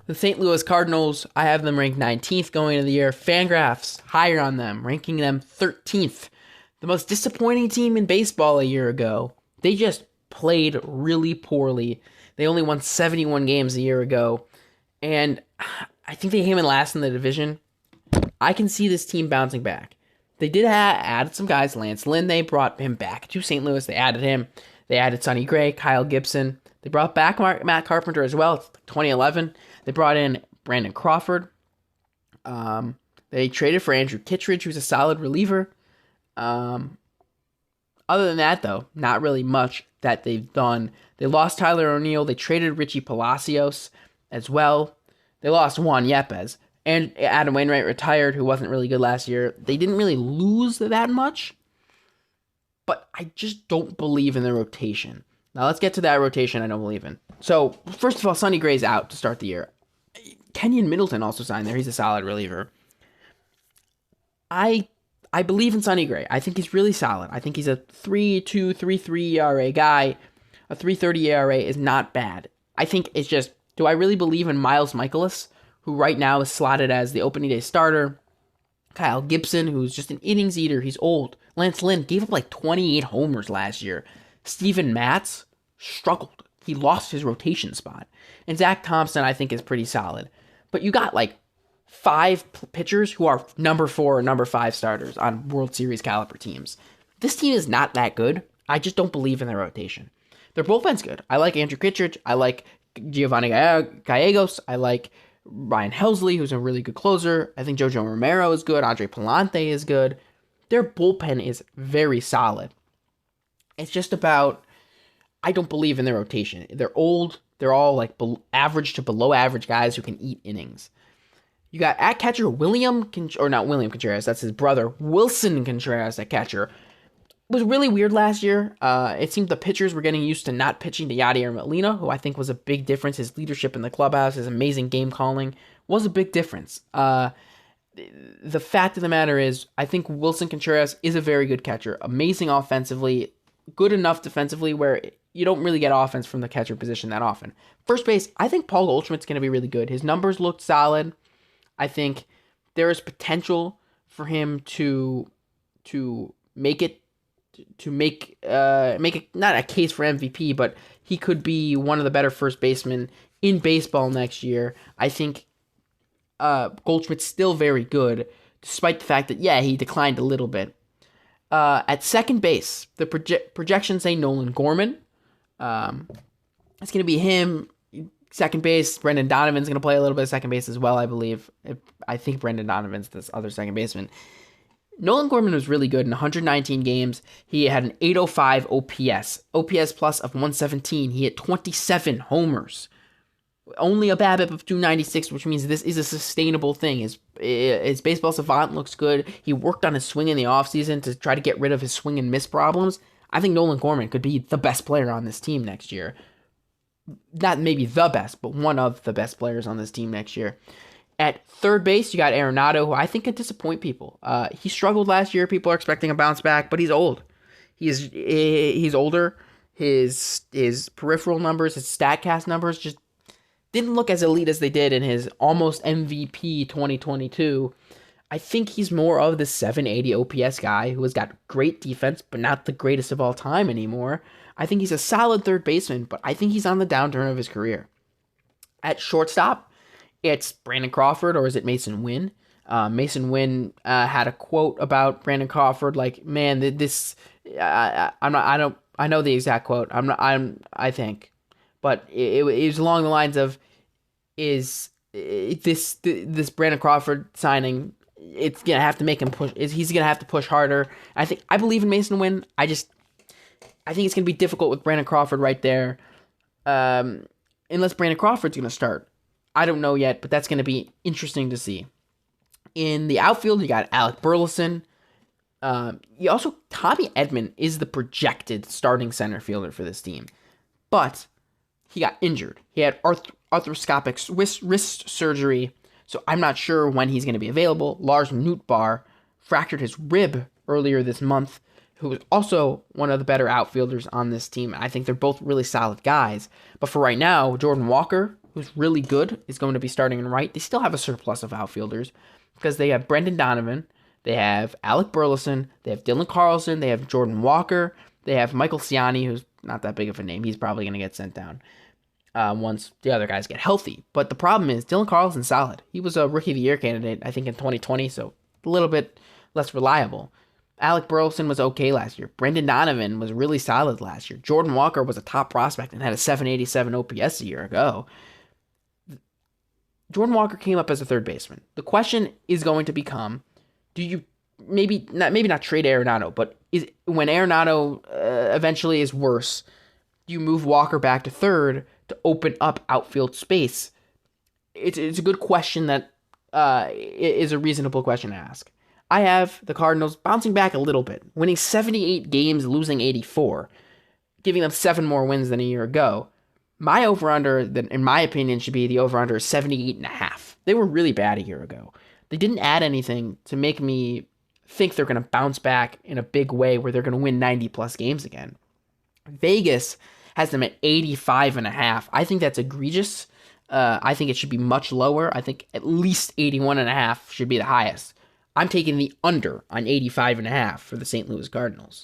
The St. Louis Cardinals, I have them ranked 19th going into the year. Fangraphs, higher on them, ranking them 13th. The most disappointing team in baseball a year ago. They just played really poorly. They only won 71 games a year ago. And I think they came in last in the division. I can see this team bouncing back. They did add some guys. Lance Lynn, they brought him back to St. Louis. They added him. They added Sonny Gray, Kyle Gibson. They brought back Matt Carpenter as well. It's 2011. They brought in Brandon Crawford. They traded for Andrew Kittredge, who's a solid reliever. Other than that, though, not really much that they've done. They lost Tyler O'Neill. They traded Richie Palacios as well. They lost Juan Yepes. And Adam Wainwright retired, who wasn't really good last year. They didn't really lose that much. But I just don't believe in the rotation. Now let's get to that rotation I don't believe in. So, first of all, Sonny Gray's out to start the year. Kenyon Middleton also signed there. He's a solid reliever. I believe in Sonny Gray. I think he's really solid. I think he's a 3.2, 3.3 ERA guy. A 3.30 ERA is not bad. I think it's just, do I really believe in Miles Michaelis, who right now is slotted as the opening day starter? Kyle Gibson, who's just an innings eater. He's old. Lance Lynn gave up like 28 homers last year. Steven Matz struggled. He lost his rotation spot. And Zach Thompson, I think, is pretty solid. But you got like 5 pitchers who are number 4 or number 5 starters on World Series caliber teams. This team is not that good. I just don't believe in their rotation. Their bullpen's good. I like Andrew Kittredge. I like Giovanni Gallegos. I like Ryan Helsley, who's a really good closer. I think Jojo Romero is good. Andre Palante is good. Their bullpen is very solid. It's just about, I don't believe in their rotation. They're old. They're all like average to below average guys who can eat innings. You got at catcher not William Contreras, that's his brother, Wilson Contreras at catcher. It was really weird last year. It seemed the pitchers were getting used to not pitching to Yadier Molina, who I think was a big difference. His leadership in the clubhouse, his amazing game calling was a big difference. The fact of the matter is, I think Wilson Contreras is a very good catcher. Amazing offensively, good enough defensively where you don't really get offense from the catcher position that often. First base, I think Paul Goldschmidt's going to be really good. His numbers looked solid. I think there is potential for him to make it not a case for MVP, but he could be one of the better first basemen in baseball next year. I think Goldschmidt's still very good, despite the fact that, he declined a little bit. At second base, the projections say Nolan Gorman. It's going to be him. Second base, Brendan Donovan's going to play a little bit of second base as well, I believe. I think Brendan Donovan's this other second baseman. Nolan Gorman was really good in 119 games. He had an 805 OPS plus of 117. He hit 27 homers. Only a BABIP of 296, which means this is a sustainable thing. His baseball savant looks good. He worked on his swing in the offseason to try to get rid of his swing and miss problems. I think Nolan Gorman could be the best player on this team next year. Not maybe the best, but one of the best players on this team next year. At third base, you got Arenado, who I think could disappoint people. He struggled last year. People are expecting a bounce back, but he's old. He's older. His peripheral numbers, his StatCast numbers just didn't look as elite as they did in his almost MVP 2022. I think he's more of the 780 OPS guy who has got great defense, but not the greatest of all time anymore. I think he's a solid third baseman, but I think he's on the downturn of his career. At shortstop, it's Brandon Crawford, or is it Mason Wynn? Mason Wynn had a quote about Brandon Crawford, like, "Man, I know the exact quote. I think, but it was along the lines of, this Brandon Crawford signing? It's gonna have to make him push. He's gonna have to push harder. I believe in Mason Wynn. I think it's gonna be difficult with Brandon Crawford right there, unless Brandon Crawford's gonna start. I don't know yet, but that's going to be interesting to see. In the outfield, you got Alec Burleson. Tommy Edman is the projected starting center fielder for this team. But he got injured. He had arthroscopic wrist surgery, so I'm not sure when he's going to be available. Lars Nootbaar fractured his rib earlier this month, who is also one of the better outfielders on this team. I think they're both really solid guys. But for right now, Jordan Walker, who's really good, is going to be starting in right. They still have a surplus of outfielders because they have Brendan Donovan, they have Alec Burleson, they have Dylan Carlson, they have Jordan Walker, they have Michael Ciani, who's not that big of a name. He's probably going to get sent down once the other guys get healthy. But the problem is Dylan Carlson's solid. He was a Rookie of the Year candidate, I think, in 2020, so a little bit less reliable. Alec Burleson was okay last year. Brendan Donovan was really solid last year. Jordan Walker was a top prospect and had a 787 OPS a year ago. Jordan Walker came up as a third baseman. The question is going to become, do you maybe not trade Arenado, but when Arenado eventually is worse, do you move Walker back to third to open up outfield space? It's a good question that is a reasonable question to ask. I have the Cardinals bouncing back a little bit, winning 78 games, losing 84, giving them 7 more wins than a year ago. My over-under, in my opinion, should be the over-under 78.5. They were really bad a year ago. They didn't add anything to make me think they're going to bounce back in a big way where they're going to win 90-plus games again. Vegas has them at 85.5. I think that's egregious. I think it should be much lower. I think at least 81.5 should be the highest. I'm taking the under on 85.5 for the St. Louis Cardinals.